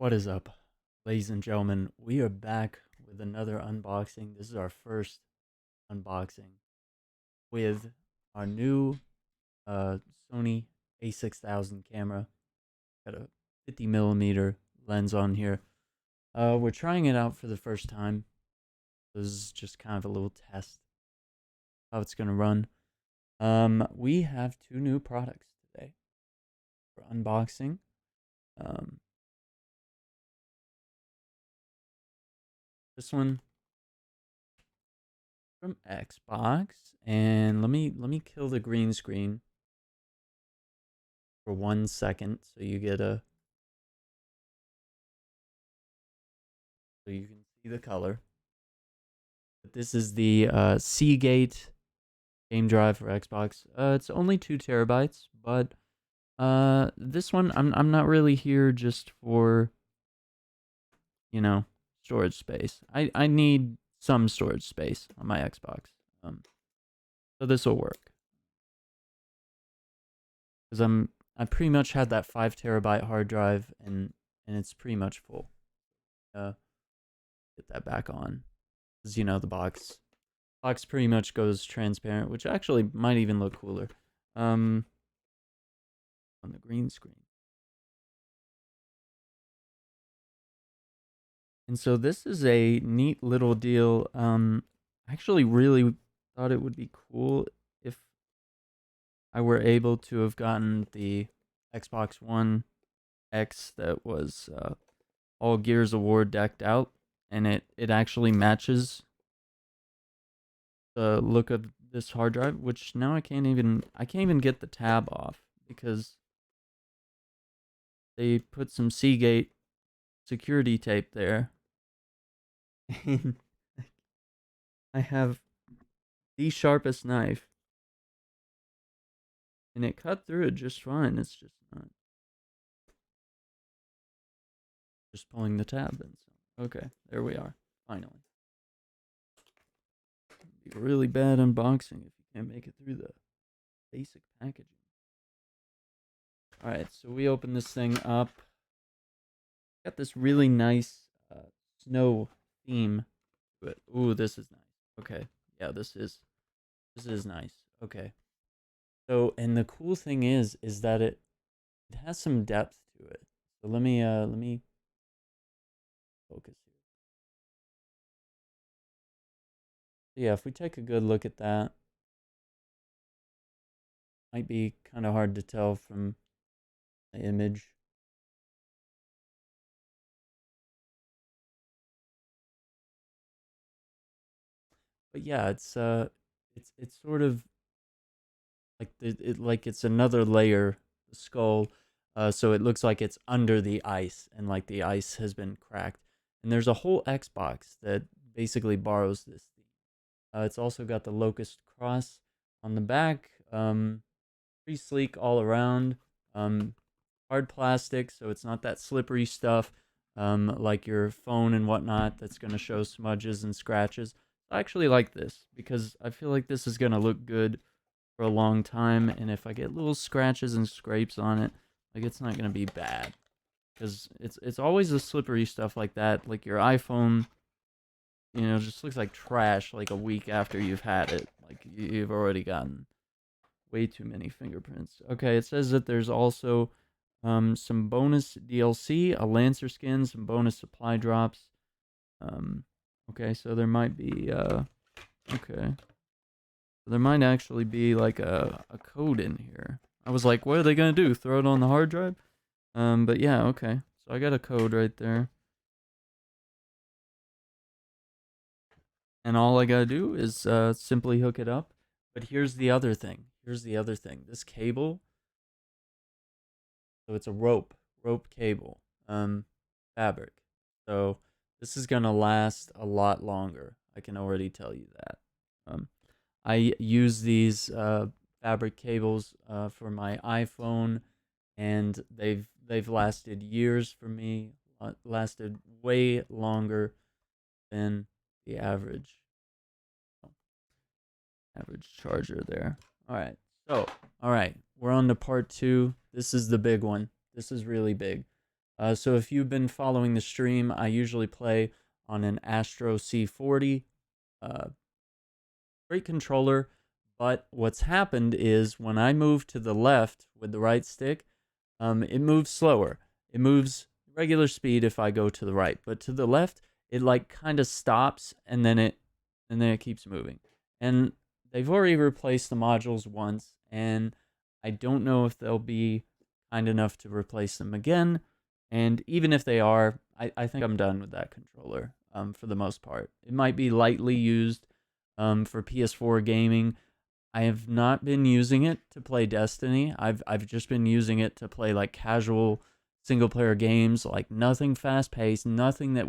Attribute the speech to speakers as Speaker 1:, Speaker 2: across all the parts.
Speaker 1: What is up, ladies and gentlemen? We are back with another unboxing. This is our first unboxing with our new uh, Sony a6000 camera. Got a 50mm lens on here. We're trying it out for the first time. This is just kind of a little test how it's gonna run. We have two new products today for unboxing. Um, this one from Xbox, and let me kill the green screen for 1 second so you get so you can see the color. But this is the Seagate game drive for Xbox. It's only 2 TB, but this one I'm not really here just for, you know, storage space. I need some storage space on my Xbox. So this will work. Because I pretty much had that 5 TB hard drive and it's pretty much full. Get that back on. Because the box pretty much goes transparent, which actually might even look cooler. On the green screen. And so this is a neat little deal. I actually really thought it would be cool if I were able to have gotten the Xbox One X that was all Gears of War decked out, and it actually matches the look of this hard drive, which now I can't even get the tab off because they put some Seagate security tape there. And I have the sharpest knife, and it cut through it just fine. It's just not just pulling the tab in. So, okay, there we are. Finally. It'd be a really bad unboxing if you can't make it through the basic packaging. Alright, so we open this thing up. Got this really nice snow theme to it. Ooh, this is nice. Okay, yeah, this is nice. Okay. So, and the cool thing is that it has some depth to it. So let me focus here. Yeah, if we take a good look at that, might be kind of hard to tell from the image. But yeah, it's sort of like it's another layer, the skull. So it looks like it's under the ice, and like the ice has been cracked. And there's a whole Xbox that basically borrows this theme. It's also got the locust cross on the back. Pretty sleek all around. Hard plastic, so it's not that slippery stuff like your phone and whatnot that's going to show smudges and scratches. I actually like this because I feel like this is going to look good for a long time, and if I get little scratches and scrapes on it, like, it's not going to be bad. Because it's always the slippery stuff like that, like your iPhone, just looks like trash like a week after you've had it. Like, you've already gotten way too many fingerprints. Okay, it says that there's also some bonus DLC, a Lancer skin, some bonus supply drops. Okay, so there might be okay. There might actually be like a code in here. I was like, what are they gonna do? Throw it on the hard drive? But yeah, okay. So I got a code right there. And all I gotta do is simply hook it up. But here's the other thing. This cable, so it's a rope cable, fabric. So this is gonna last a lot longer. I can already tell you that. I use these fabric cables for my iPhone, and they've lasted years for me. Lasted way longer than the average charger there. All right, we're on to part 2. This is the big one. This is really big. So if you've been following the stream, I usually play on an Astro C40. Uh, Great controller, but what's happened is when I move to the left with the right stick, it moves slower. It moves regular speed if I go to the right, but to the left, it like kind of stops and then it keeps moving. And they've already replaced the modules once, and I don't know if they'll be kind enough to replace them again. And even if they are, I think I'm done with that controller for the most part. It might be lightly used for PS4 gaming. I have not been using it to play Destiny. I've just been using it to play like casual single player games, like nothing fast paced, nothing that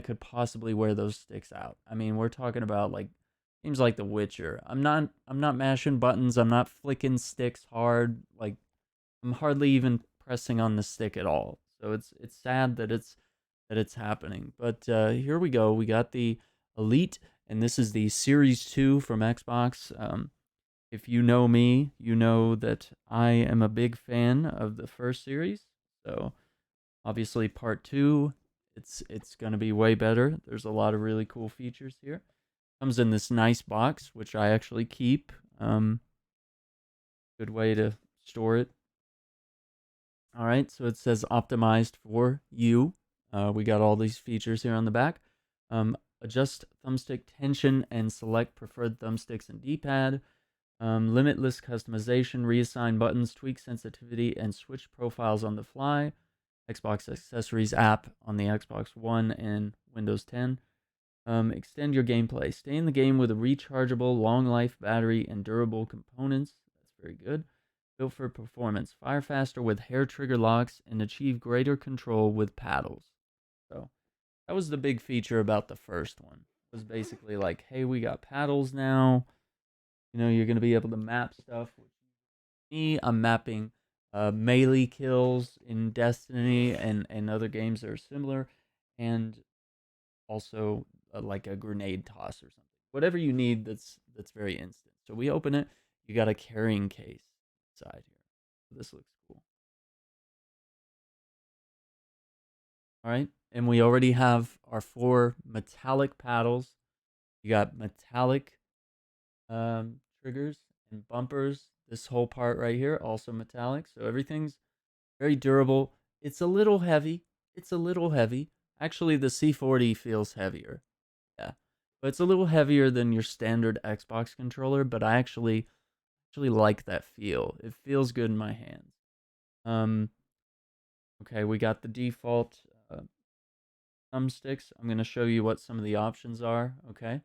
Speaker 1: could possibly wear those sticks out. I mean, we're talking about like games like The Witcher. I'm not mashing buttons, I'm not flicking sticks hard, like I'm hardly even pressing on the stick at all. So it's sad that it's happening. But here we go. We got the Elite, and this is the Series 2 from Xbox. If you know me, you know that I am a big fan of the first series. So obviously part 2, it's going to be way better. There's a lot of really cool features here. Comes in this nice box, which I actually keep. Good way to store it. All right, so it says optimized for you. We got all these features here on the back. Adjust thumbstick tension and select preferred thumbsticks and D-pad. Limitless customization, reassign buttons, tweak sensitivity, and switch profiles on the fly. Xbox Accessories app on the Xbox One and Windows 10. Extend your gameplay. Stay in the game with a rechargeable, long life battery and durable components. That's very good. Built for performance. Fire faster with hair trigger locks and achieve greater control with paddles. So that was the big feature about the first one. It was basically like, hey, we got paddles now. You know, you're going to be able to map stuff. Me, I'm mapping melee kills in Destiny and other games that are similar, and also like a grenade toss or something. Whatever you need that's very instant. So we open it. You got a carrying case inside here. This looks cool. All right, and we already have our 4 metallic paddles. You got metallic triggers and bumpers. This whole part right here also metallic, so everything's very durable. It's a little heavy. It's a little heavy. Actually, the C40 feels heavier. Yeah, but it's a little heavier than your standard Xbox controller. But I actually like that feel. It feels good in my hands. Um, okay, we got the default thumbsticks. I'm gonna show you what some of the options are. Okay,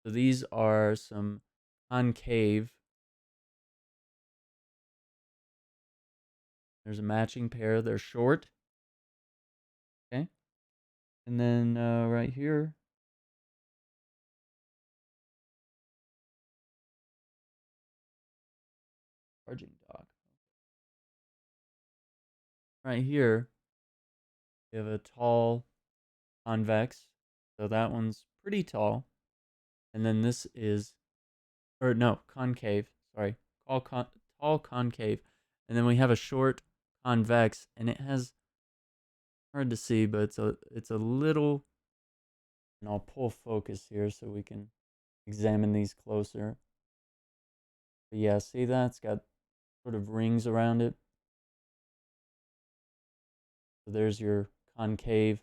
Speaker 1: so these are some concave. There's a matching pair. They're short. Okay, and then right here, charging dock. Right here, we have a tall convex. So that one's pretty tall. And then this is, or no, concave. Sorry, tall concave. And then we have a short convex, and it has, hard to see, but it's a little. And I'll pull focus here so we can examine these closer. But yeah, see that? It's got sort of rings around it. So there's your concave.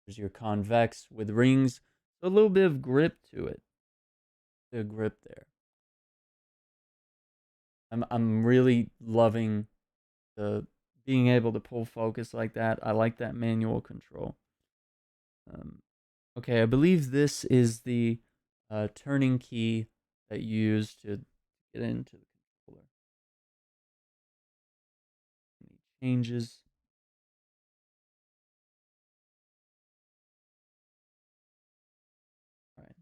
Speaker 1: There's your convex with rings. So a little bit of grip to it. The grip there. I'm really loving the being able to pull focus like that. I like that manual control. Um, okay, I believe this is the turning key that you use to get into the controller. Any changes? All right,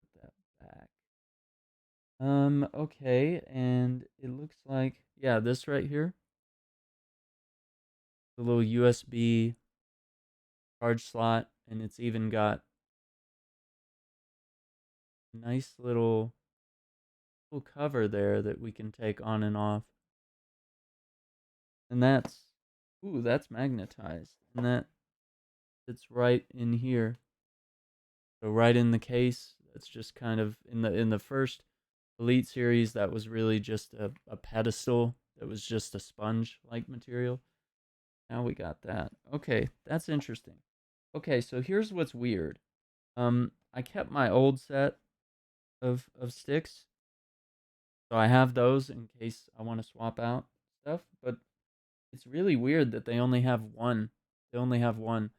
Speaker 1: put that back. Okay, and it looks like, yeah, this right here, the little USB charge slot, and it's even got a nice little cover there that we can take on and off. And that's Ooh, that's magnetized. And that it's right in here. So right in the case. That's just kind of in the first Elite series, that was really just a pedestal. That was just a sponge like material. Now we got that. Okay, that's interesting. Okay, so here's what's weird. I kept my old set of sticks, so I have those in case I want to swap out stuff. But it's really weird that they only have one. They only have one.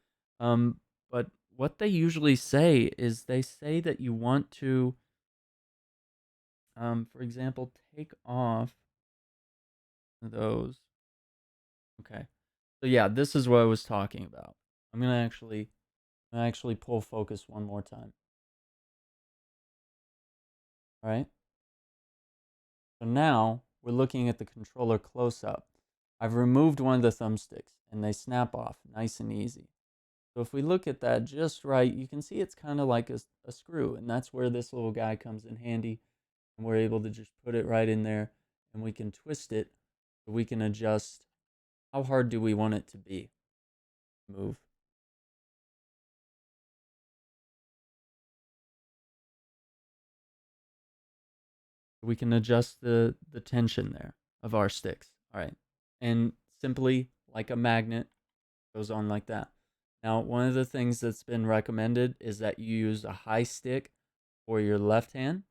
Speaker 1: Um, but what they usually say is they say that you want to, for example, take off those. Okay. So yeah, this is what I was talking about. I'm gonna actually pull focus one more time. All right. So now we're looking at the controller close up. I've removed one of the thumbsticks and they snap off nice and easy. So if we look at that just right, you can see it's kind of like a screw, and that's where this little guy comes in handy. And we're able to just put it right in there, and we can twist it so we can adjust how hard do we want it to be. Move. We can adjust the tension there of our sticks. All right. And simply like a magnet goes on like that. Now, one of the things that's been recommended is that you use a high stick for your left hand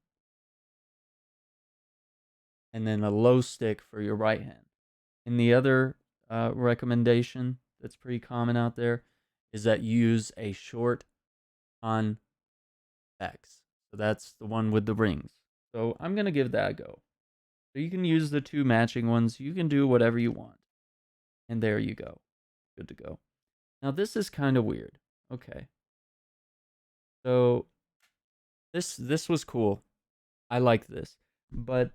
Speaker 1: and then a low stick for your right hand. And the other recommendation that's pretty common out there is that you use a short on X. So that's the one with the rings. So I'm going to give that a go. So you can use the two matching ones. You can do whatever you want. And there you go. Good to go. Now this is kind of weird. Okay. So this was cool. I like this. But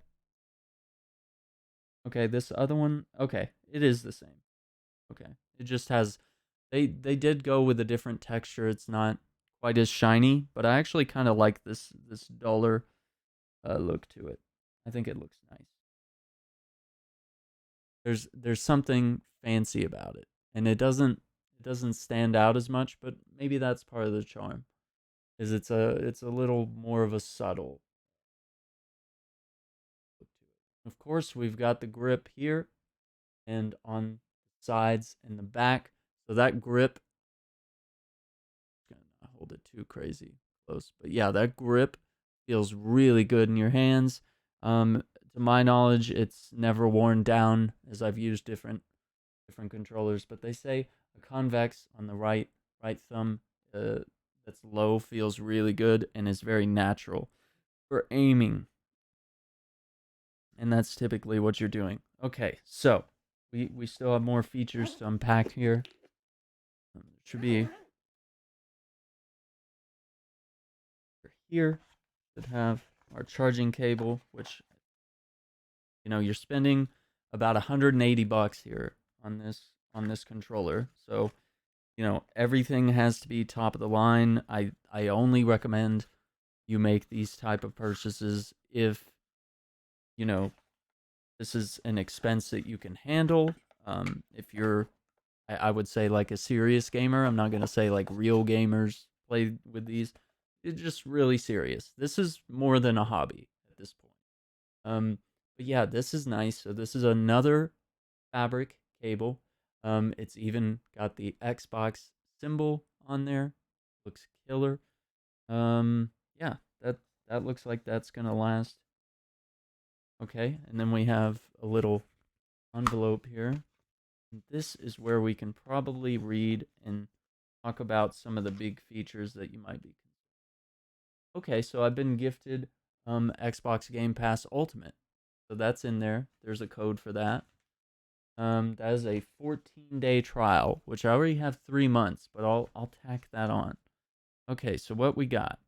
Speaker 1: okay, this other one, okay, it is the same. Okay. It just has they did go with a different texture. It's not quite as shiny, but I actually kind of like this duller look to it. I think it looks nice. There's something fancy about it, and it doesn't stand out as much, but maybe that's part of the charm. Is it's a little more of a subtle look to it. Of course, we've got the grip here and on the sides and the back. So that grip, gonna not hold it too crazy close, but yeah, that grip feels really good in your hands. To my knowledge, it's never worn down as I've used different controllers, but they say a convex on the right thumb that's low feels really good and is very natural for aiming. And that's typically what you're doing. Okay, so we still have more features to unpack here. Should be here. Should have our charging cable, which you're spending about $180 here on this controller. So everything has to be top of the line. I only recommend you make these type of purchases if you know this is an expense that you can handle. If you're, I would say like a serious gamer. I'm not gonna say like real gamers play with these. It's just really serious. This is more than a hobby at this point. But yeah, this is nice. So this is another fabric cable. It's even got the Xbox symbol on there. Looks killer. Yeah, that looks like that's gonna last. Okay, and then we have a little envelope here. This is where we can probably read and talk about some of the big features that you might be. Okay, so I've been gifted Xbox Game Pass Ultimate. So that's in there. There's a code for that. That is a 14-day trial, which I already have 3 months, but I'll tack that on. Okay, so what we got?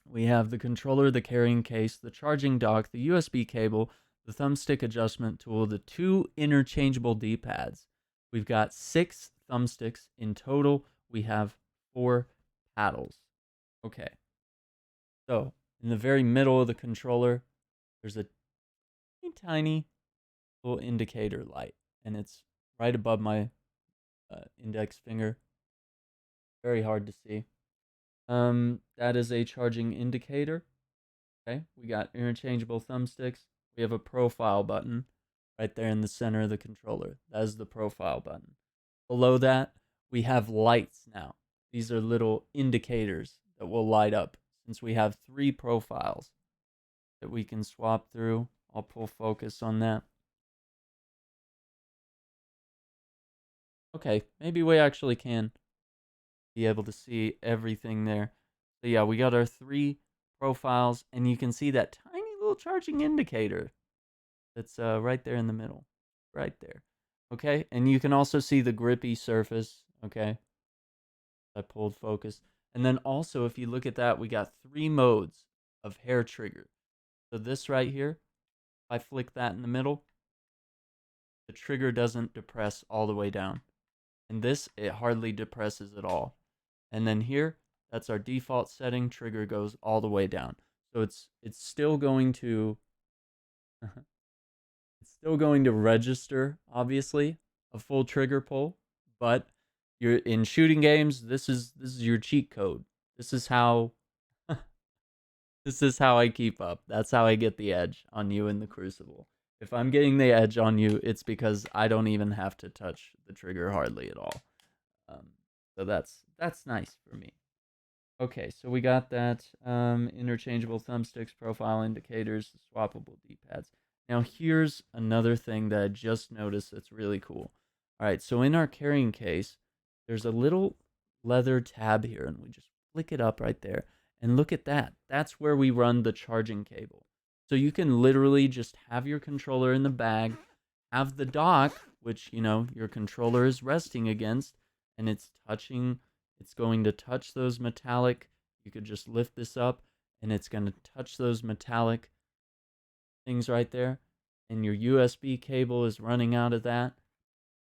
Speaker 1: We have the controller, the carrying case, the charging dock, the USB cable, the thumbstick adjustment tool, the 2 interchangeable D-pads. We've got 6 thumbsticks in total. We have 4 paddles. Okay. So, in the very middle of the controller, there's a tiny little indicator light, and it's right above my index finger. Very hard to see. That is a charging indicator. Okay, we got interchangeable thumbsticks. We have a profile button right there in the center of the controller. That is the profile button. Below that, we have lights now. These are little indicators that will light up since we have 3 profiles that we can swap through. I'll pull focus on that. Okay, maybe we actually can be able to see everything there. So yeah, we got our 3 profiles, and you can see that tiny little charging indicator that's right there in the middle. Right there. Okay, and you can also see the grippy surface. Okay, I pulled focus. And then also, if you look at that, we got 3 modes of hair trigger. So this right here, if I flick that in the middle, the trigger doesn't depress all the way down. And this, it hardly depresses at all. And then here, that's our default setting. Trigger goes all the way down. So it's still going to it's still going to register, obviously, a full trigger pull, but you're in shooting games, this is your cheat code. This is how this is how I keep up. That's how I get the edge on you in the Crucible. If I'm getting the edge on you, it's because I don't even have to touch the trigger hardly at all. Um, so that's nice for me. Okay, so we got that. Interchangeable thumbsticks, profile indicators, swappable D-pads. Now here's another thing that I just noticed that's really cool. All right, so in our carrying case, there's a little leather tab here, and we just flick it up right there. And look at that. That's where we run the charging cable. So you can literally just have your controller in the bag, have the dock, which, your controller is resting against, and it's going to touch those metallic. You could just lift this up, and it's going to touch those metallic things right there. And your USB cable is running out of that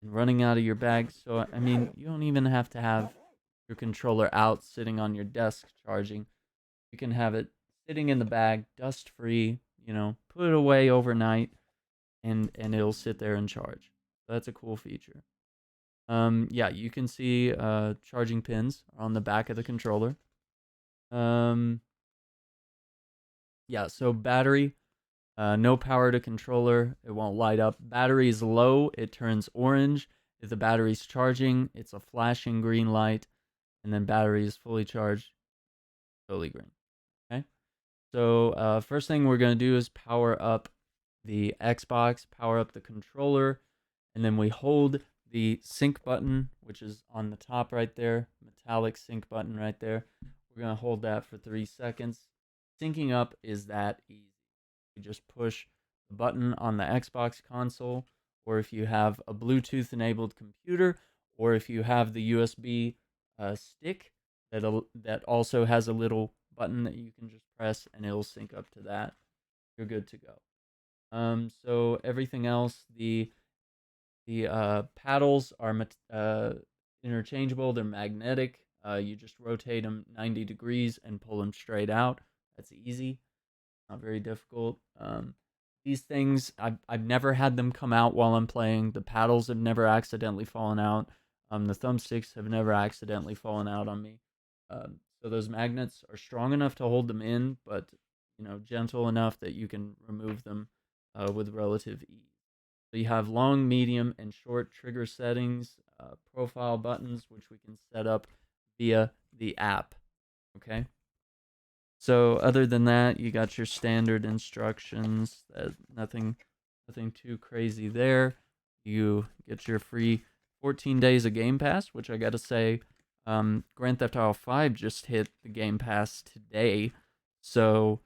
Speaker 1: and running out of your bag. So, I mean, you don't even have to have your controller out sitting on your desk charging. You can have it sitting in the bag, dust free, put it away overnight, and it'll sit there and charge. So that's a cool feature. Yeah, you can see charging pins on the back of the controller. Yeah, so battery, no power to controller, it won't light up. Battery is low, it turns orange. If the battery's charging, it's a flashing green light, and then battery is fully charged, totally green. Okay, so first thing we're gonna do is power up the Xbox, power up the controller, and then we hold the sync button, which is on the top right there, metallic sync button right there. We're going to hold that for 3 seconds. Syncing up is that easy. You just push the button on the Xbox console, or if you have a Bluetooth enabled computer, or if you have the USB stick that also has a little button that you can just press and it'll sync up to that. You're good to go. So everything else, the paddles are interchangeable. They're magnetic. You just rotate them 90 degrees and pull them straight out. That's easy. Not very difficult. These things, I've never had them come out while I'm playing. The paddles have never accidentally fallen out. The thumbsticks have never accidentally fallen out on me. So those magnets are strong enough to hold them in, but gentle enough that you can remove them with relative ease. So you have long, medium, and short trigger settings, profile buttons, which we can set up via the app. Okay. So other than that, you got your standard instructions. Nothing too crazy there. You get your free 14 days of Game Pass, which I gotta say, Grand Theft Auto 5 just hit the Game Pass today. So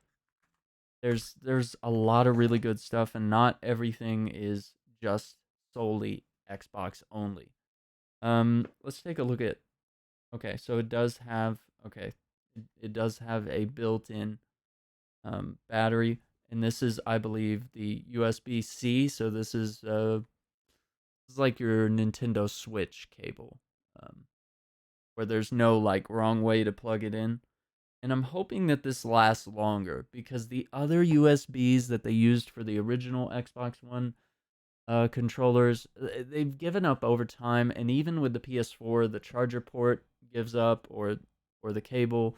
Speaker 1: there's a lot of really good stuff, and not everything is just solely Xbox only. Let's take a look at. Okay, so it does have a built-in battery, and this is, I believe, the USB-C. So this is like your Nintendo Switch cable, where there's no like wrong way to plug it in. And I'm hoping that this lasts longer, because the other USBs that they used for the original Xbox One, controllers. They've given up over time, and even with the PS4, the charger port gives up, or the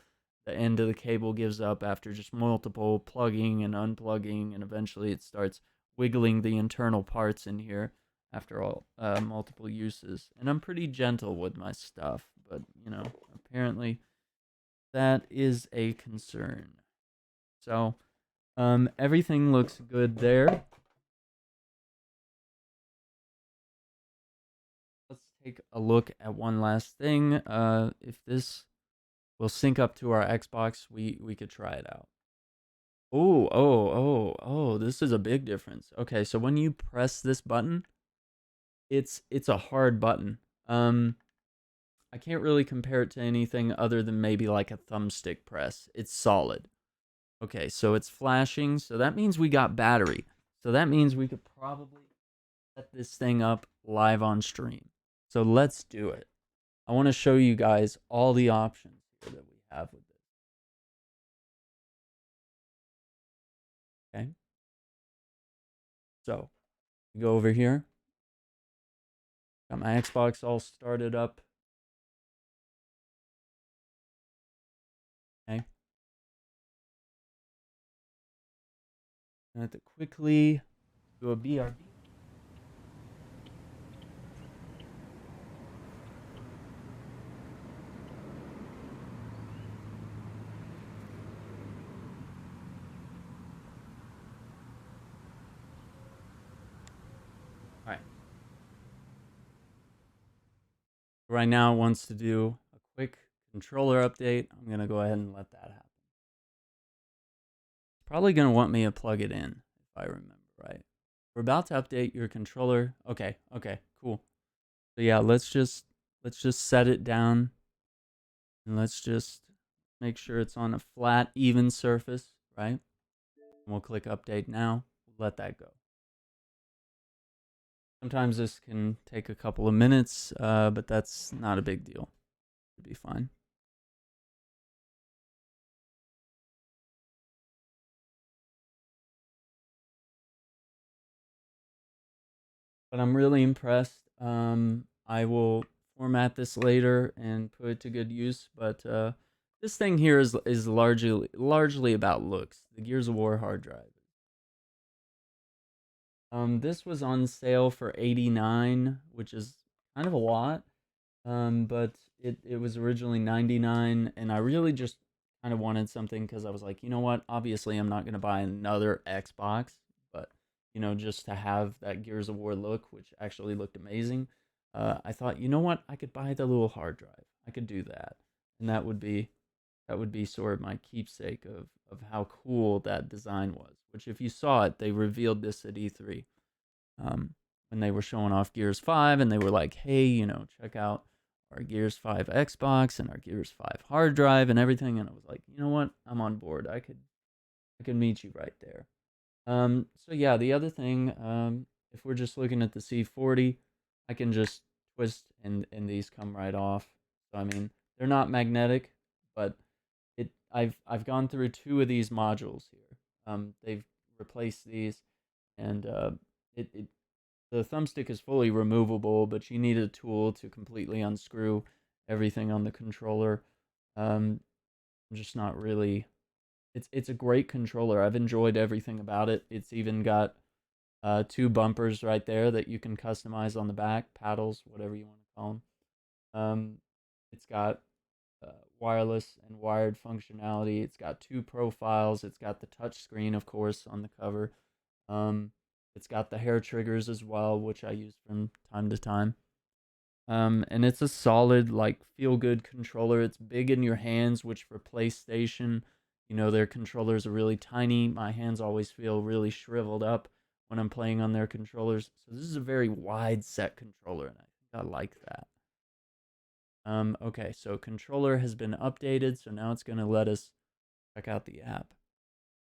Speaker 1: end of the cable gives up after just multiple plugging and unplugging, and eventually it starts wiggling the internal parts in here after all multiple uses. And I'm pretty gentle with my stuff, but apparently that is a concern. So everything looks good there. Let's take a look at one last thing. If this will sync up to our Xbox, we could try it out. Oh, this is a big difference. Okay, so when you press this button, it's a hard button. I can't really compare it to anything other than maybe like a thumbstick press. It's solid. Okay, so it's flashing, so that means we got battery. So that means we could probably set this thing up live on stream. So let's do it. I want to show you guys all the options here that we have with this. Okay. So, go over here. Got my Xbox all started up. Okay. I have to quickly do a BRB. All right. Right now, it wants to do a quick controller update. I'm going to go ahead and let that happen. It's probably going to want me to plug it in, if I remember right. We're about to update your controller. Okay, cool. So yeah, let's just set it down, and let's just make sure it's on a flat, even surface, right? And we'll click update now. Let that go. Sometimes this can take a couple of minutes, but that's not a big deal. It'll be fine. But I'm really impressed. I will format this later and put it to good use. But this thing here is largely about looks. The Gears of War hard drive. This was on sale for $89, which is kind of a lot. But it was originally $99, and I really just kind of wanted something because I was like, you know what? Obviously, I'm not gonna buy another Xbox, but just to have that Gears of War look, which actually looked amazing. I thought, you know what? I could buy the little hard drive. I could do that, and that would be sort of my keepsake of how cool that design was. Which, if you saw it, they revealed this at E3. When they were showing off Gears 5, and they were like, hey, check out our Gears 5 Xbox and our Gears 5 hard drive and everything. And I was like, you know what? I'm on board. I could meet you right there. So yeah, the other thing, if we're just looking at the C40, I can just twist and these come right off. So I mean, they're not magnetic, but I've gone through 2 of these modules here. They've replaced these, and it the thumbstick is fully removable, but you need a tool to completely unscrew everything on the controller. I'm just not really. It's a great controller. I've enjoyed everything about it. It's even got 2 bumpers right there that you can customize on the back, paddles, whatever you want to call them. It's got wireless and wired functionality. It's got 2 profiles. It's got the touch screen, of course, on the cover. It's got the hair triggers as well, which I use from time to time. And it's a solid, like, feel-good controller. It's big in your hands, which for PlayStation, their controllers are really tiny. My hands always feel really shriveled up when I'm playing on their controllers. So this is a very wide set controller, and I think I like that. Okay, so controller has been updated, so now it's going to let us check out the app.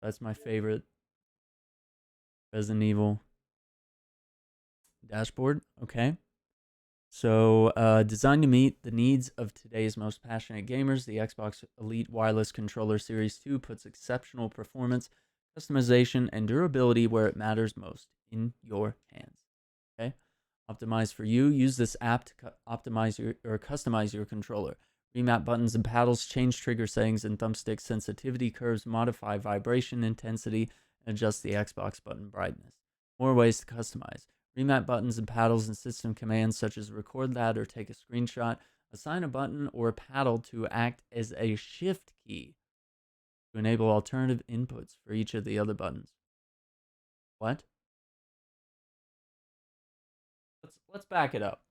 Speaker 1: That's my favorite. Resident Evil dashboard. Okay. So, designed to meet the needs of today's most passionate gamers, the Xbox Elite Wireless Controller Series 2 puts exceptional performance, customization, and durability where it matters most, in your hands. Optimize for you. Use this app to optimize or customize your controller. Remap buttons and paddles, change trigger settings and thumbstick sensitivity curves, modify vibration intensity, and adjust the Xbox button brightness. More ways to customize. Remap buttons and paddles and system commands such as record that or take a screenshot. Assign a button or paddle to act as a shift key to enable alternative inputs for each of the other buttons. What? Let's back it up.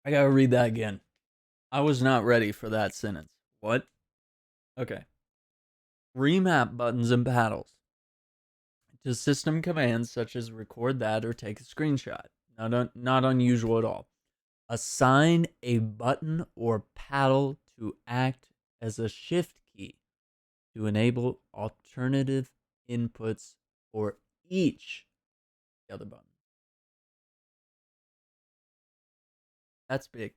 Speaker 1: I gotta read that again. I was not ready for that sentence. What? Okay. Remap buttons and paddles to system commands such as record that or take a screenshot. Not unusual at all. Assign a button or paddle to act as a shift key to enable alternative inputs for each the other button. That's big.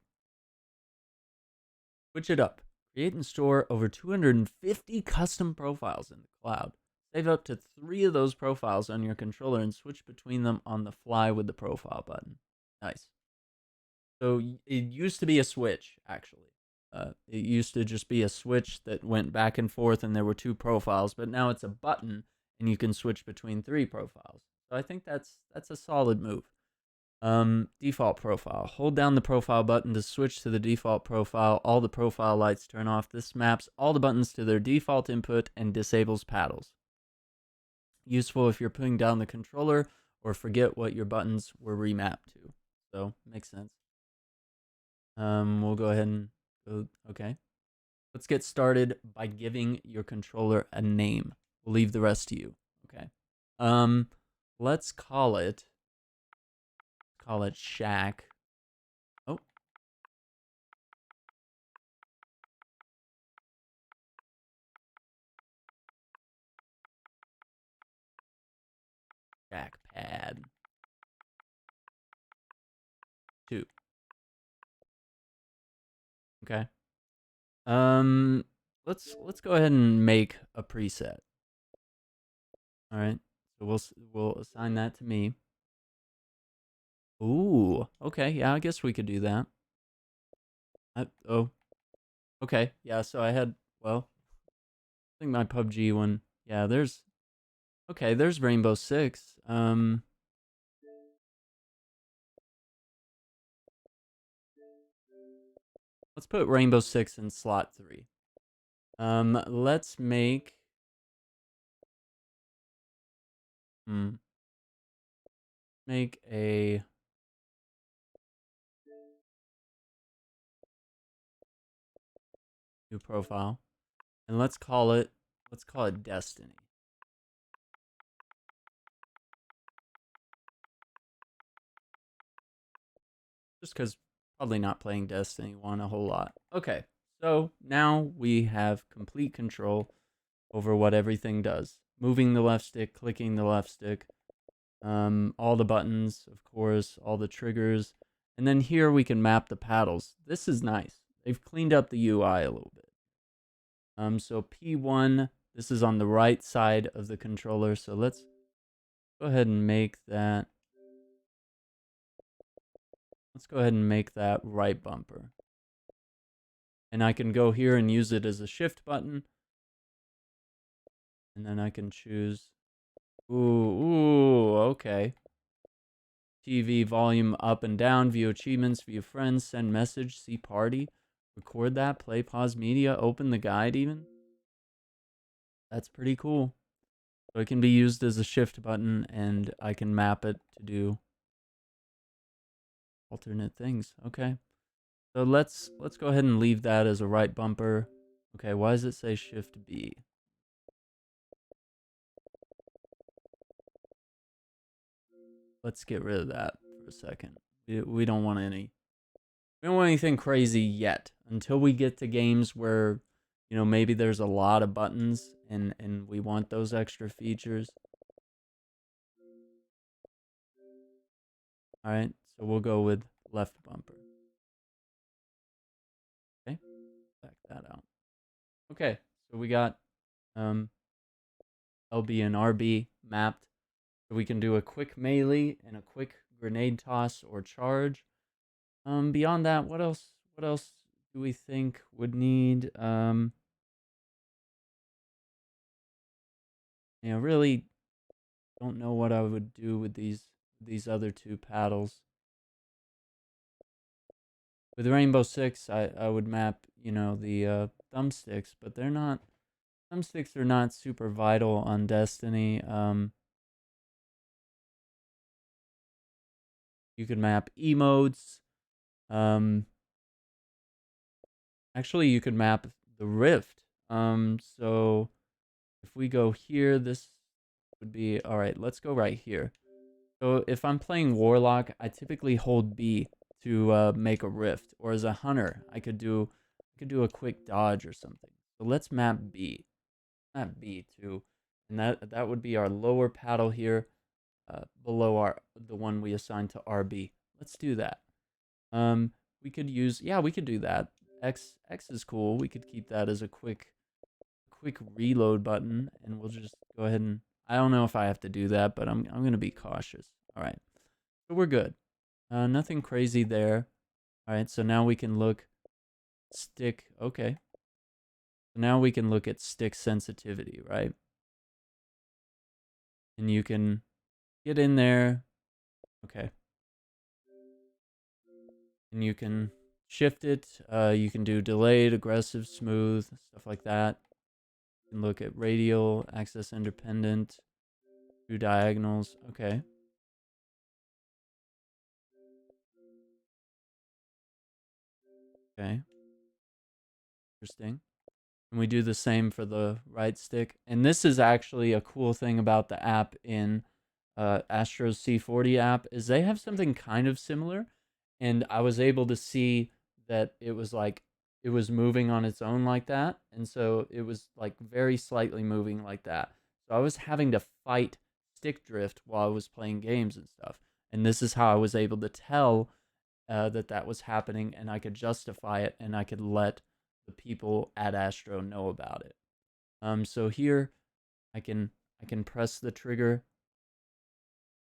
Speaker 1: Switch it up. Create and store over 250 custom profiles in the cloud. Save up to 3 of those profiles on your controller and switch between them on the fly with the profile button. Nice. So it used to be a switch, actually. It used to just be a switch that went back and forth and there were 2 profiles, but now it's a button and you can switch between 3 profiles. So I think that's a solid move. Default profile. Hold down the profile button to switch to the default profile. All the profile lights turn off. This maps all the buttons to their default input and disables paddles. Useful if you're putting down the controller or forget what your buttons were remapped to. So, makes sense. We'll go ahead and go. Okay. Let's get started by giving your controller a name. We'll leave the rest to you. Okay. Let's call it Shack. Oh. Shackpad 2. Okay. Let's go ahead and make a preset. All right. So we'll assign that to me. Ooh. Okay. Yeah, I guess we could do that. Oh. Okay. Yeah. So I had. Well, I think my PUBG one. Yeah. There's. Okay. There's Rainbow Six. Let's put Rainbow Six in slot 3. Let's make. Make a new profile, and let's call it Destiny. Just because probably not playing Destiny 1 a whole lot. Okay, so now we have complete control over what everything does. Moving the left stick, clicking the left stick, all the buttons, of course, all the triggers. And then here we can map the paddles. This is nice. They've cleaned up the UI a little bit. So P1, this is on the right side of the controller. So let's go ahead and make that. Let's go ahead and make that right bumper. And I can go here and use it as a shift button. And then I can choose. Ooh, okay. TV volume up and down, view achievements, view friends, send message, see party, record that, play, pause media, open the guide even. That's pretty cool. So it can be used as a shift button and I can map it to do alternate things. Okay. So let's go ahead and leave that as a right bumper. Okay, why does it say shift B? Let's get rid of that for a second. We don't want any. We don't want anything crazy yet until we get to games where, you know, maybe there's a lot of buttons and we want those extra features. All right, so we'll go with left bumper. Okay, back that out. Okay, so we got um, LB and RB mapped. So we can do a quick melee and a quick grenade toss or charge. Beyond that, what else? What else do we think would need? Really don't know what I would do with these other two paddles. With Rainbow Six, I would map, the thumbsticks, but they're not. Thumbsticks are not super vital on Destiny. You could map emotes. Um, Actually, you could map the Rift. So if we go here, this would be all right. Let's go right here. So if I'm playing Warlock, I typically hold B to make a rift, or as a hunter, I could do a quick dodge or something. So let's map B, map B too, and that would be our lower paddle here, below the one we assigned to RB. Let's do that. Um, we could do that. X is cool. We could keep that as a quick reload button, and we'll just go ahead and I don't know if I have to do that, but I'm gonna be cautious. All right, so we're good. Nothing crazy there. All right, so now we can look stick. Okay, so now we can look at stick sensitivity, right? And you can get in there. Okay, and you can shift it. You can do delayed, aggressive, smooth, stuff like that. You can look at radial, axis independent, two diagonals. Okay. Okay. Interesting. And we do the same for the right stick. And this is actually a cool thing about the app in Astro's C40 app is they have something kind of similar. And I was able to see that it was moving on its own like that. And so it was like very slightly moving like that. So I was having to fight stick drift while I was playing games and stuff. And this is how I was able to tell that was happening, and I could justify it, and I could let the people at Astro know about it. So here I can press the trigger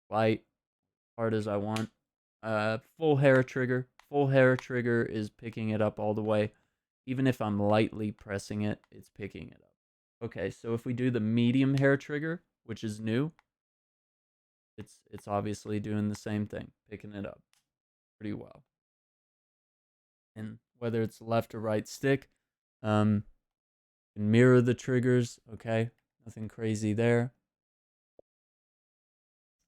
Speaker 1: quite hard as I want. Full hair trigger. Full hair trigger is picking it up all the way. Even if I'm lightly pressing it, it's picking it up. Okay, so if we do the medium hair trigger, which is new, it's obviously doing the same thing, picking it up pretty well. And whether it's left or right stick, um, can mirror the triggers. Okay, nothing crazy there.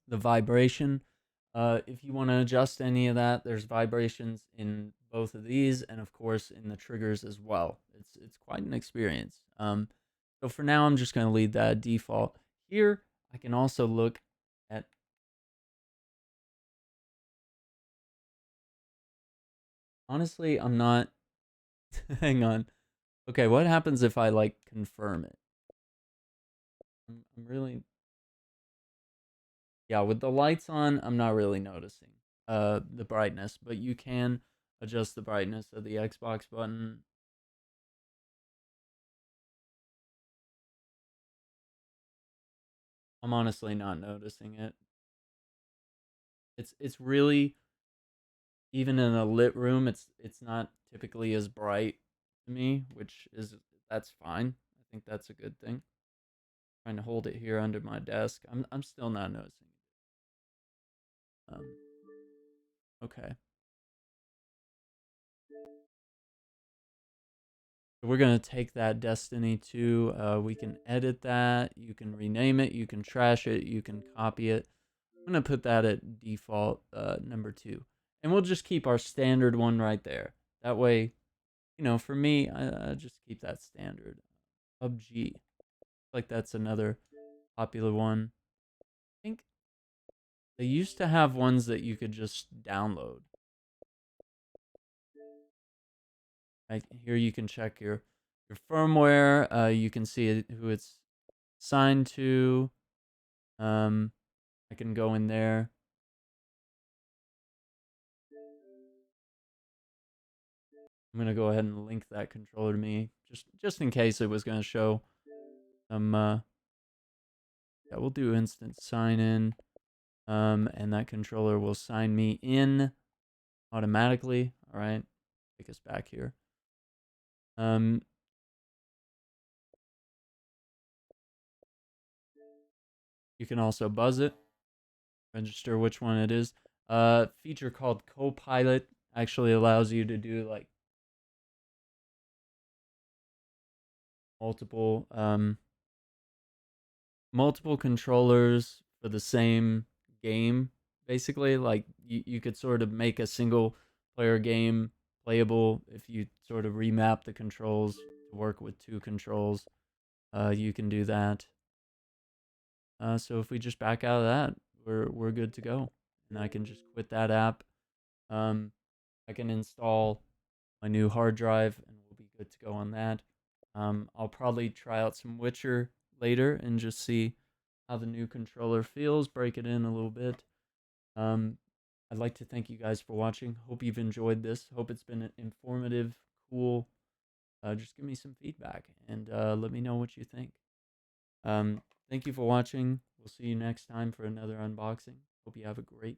Speaker 1: The vibration, if you want to adjust any of that, there's vibrations in both of these, and of course in the triggers as well. It's quite an experience. So for now, I'm just going to leave that default. Here, I can also look at. Honestly, I'm not. Hang on. Okay, what happens if I like confirm it? I'm really. Yeah, with the lights on, I'm not really noticing the brightness, but you can adjust the brightness of the Xbox button. I'm honestly not noticing it. It's really, even in a lit room, it's not typically as bright to me, which is that's fine. I think that's a good thing. Trying to hold it here under my desk. I'm still not noticing it. Okay. So we're gonna take that Destiny 2. We can edit that. You can rename it. You can trash it. You can copy it. I'm gonna put that at default number 2, and we'll just keep our standard one right there. That way, for me, I just keep that standard. PUBG, like that's another popular one. I think they used to have ones that you could just download. Right here, you can check your firmware. You can see who it's signed to. I can go in there. I'm gonna go ahead and link that controller to me just in case it was going to show some. Yeah, we'll do instant sign in. And that controller will sign me in automatically. All right, take us back here. Um, you can also buzz it, register which one it is. Feature called Copilot actually allows you to do like multiple multiple controllers for the same game. Basically, like you could sort of make a single player game playable if you sort of remap the controls to work with two controls. You can do that. So if we just back out of that, we're good to go, and I can just quit that app. Um, I can install my new hard drive, and we'll be good to go on that. I'll probably try out some Witcher later and just see how the new controller feels. Break it in a little bit. Um, I'd like to thank you guys for watching. Hope you've enjoyed this. Hope it's been informative, cool. Just give me some feedback and let me know what you think. Thank you for watching. We'll see you next time for another unboxing. Hope you have a great